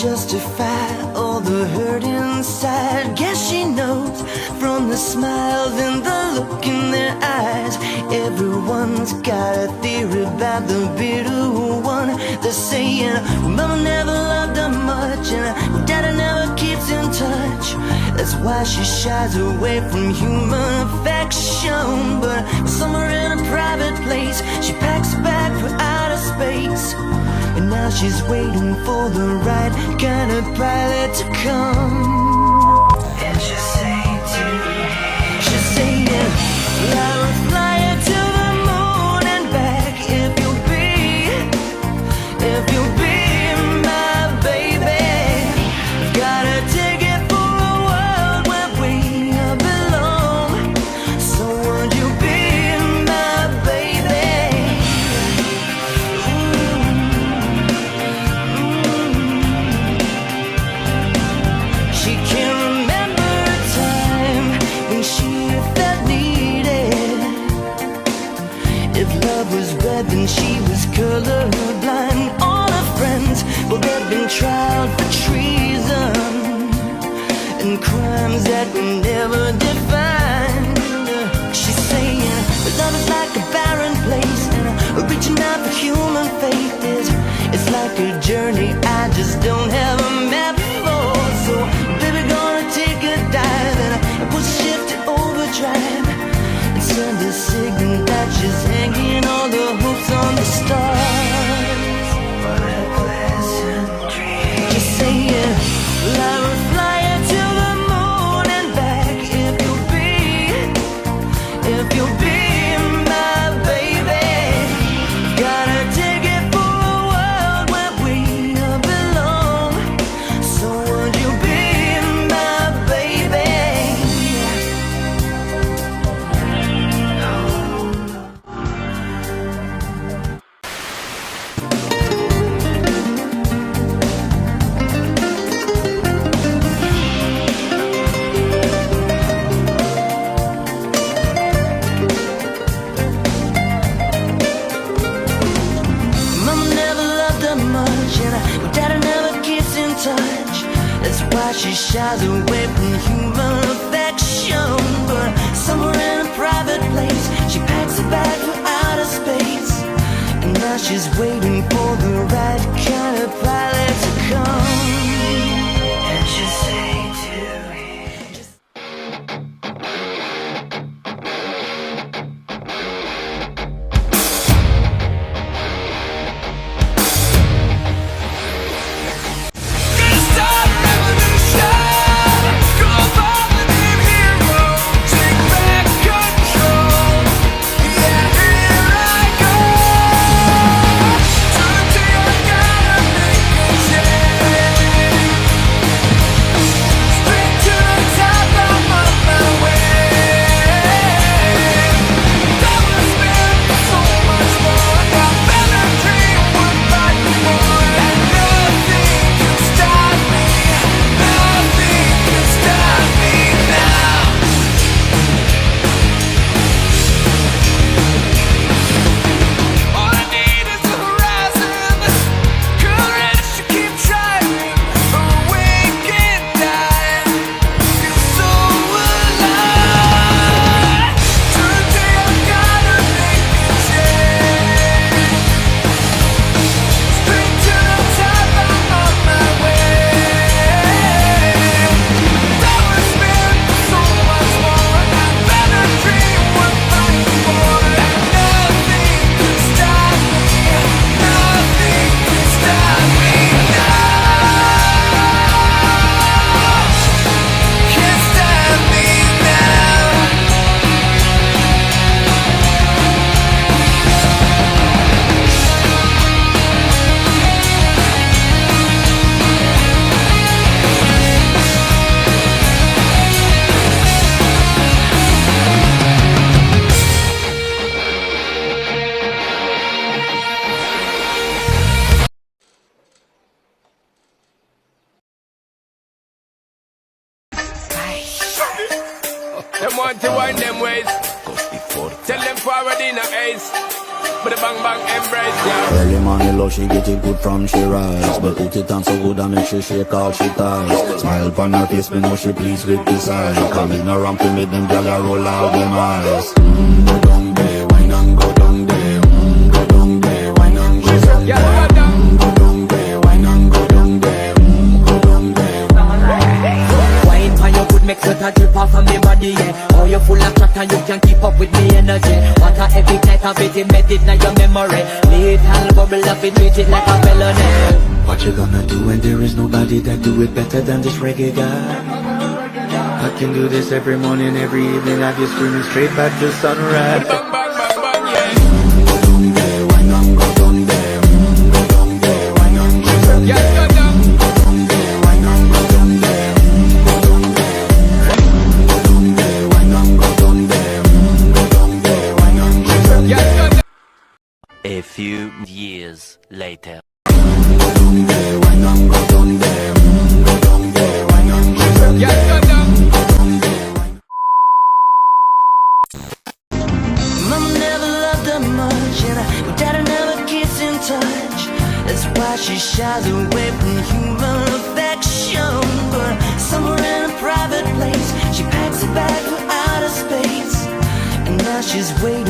justify all the hurt inside. Guess she knows from the smiles and the look in their eyes. Everyone's got a theory about the bitter one. They're saying, well, mama never loved her much, and daddy never keeps in touch. That's why she shies away from human affection. But somewhere in a private place, she packs a bag for outer space. And now she's waiting for the right kind of pilot to come. And she's saying to me, she's saying, I will fly you to the moon and back if you'll be my baby. Got a ticket for a world where we belong. So would you be my baby? She can't remember a time when she felt needed. If love was red, then she was colorblind. All her friends, well, they've been tried for treason and crimes that were never defined. She's saying, love is like a barren place, and reaching out for human faith it's like a journey I just don't have a map for. So, baby, gonna take a dive and put shift to overdrive and send a signal that she's hanging all the hopes on the stars. What a pleasant dream. Just saying, I will fly you to the moon and back if you'll be my baby. Got a ticket for a world where we belong. So would you be my baby? Mama never loved her much, and daddy never keeps in touch. That's why she shies away from human affection. But somewhere in a private place, she packs a bag for outer space. And now she's waiting for the right kind of pilot to come. And she's saying to me, Them want to wind them ways. Tell them forward in a ace. with a bang bang embrace, yeah. Early morning love, she get it good from she rise, but put it on so good and make she shake all she ties. Smile upon her face, me know she pleased with this eye. Come in a ramp to make them gyal a roll out them eyes. Go down there, wine and go down there. Go down there, wine and go down there. Go down there, wine and go down there. Go down there. Wine for your good makes it a drip off of me body, yeah. Oh, you full of chat and you can keep up with me energy. What a epic night of it, embedded in your memory. Little bubble up, it treat it like a felony. What you gonna do when there is nobody that do it better than this reggae guy? I can do this every morning, every evening. Have you screaming straight back to sunrise. Bang bang bang bang, yeah. Go down there, wine and go down there. Go down there, wine and go down there. Yeah, go down. Go down there, wine and go down there. Go down there. Go down there, wine and go down there. Go down there, wine and go down Yeah, there. go down. A few years later. Go down there, wine and go down there. Go down there, wine and go down Yeah, there. go down. Go down there, wine. Mama never loved her much, and Daddy never kissed in touch. That's why she shies away from human affection. But somewhere in a private place, she packs a bag for outer space, and now she's waiting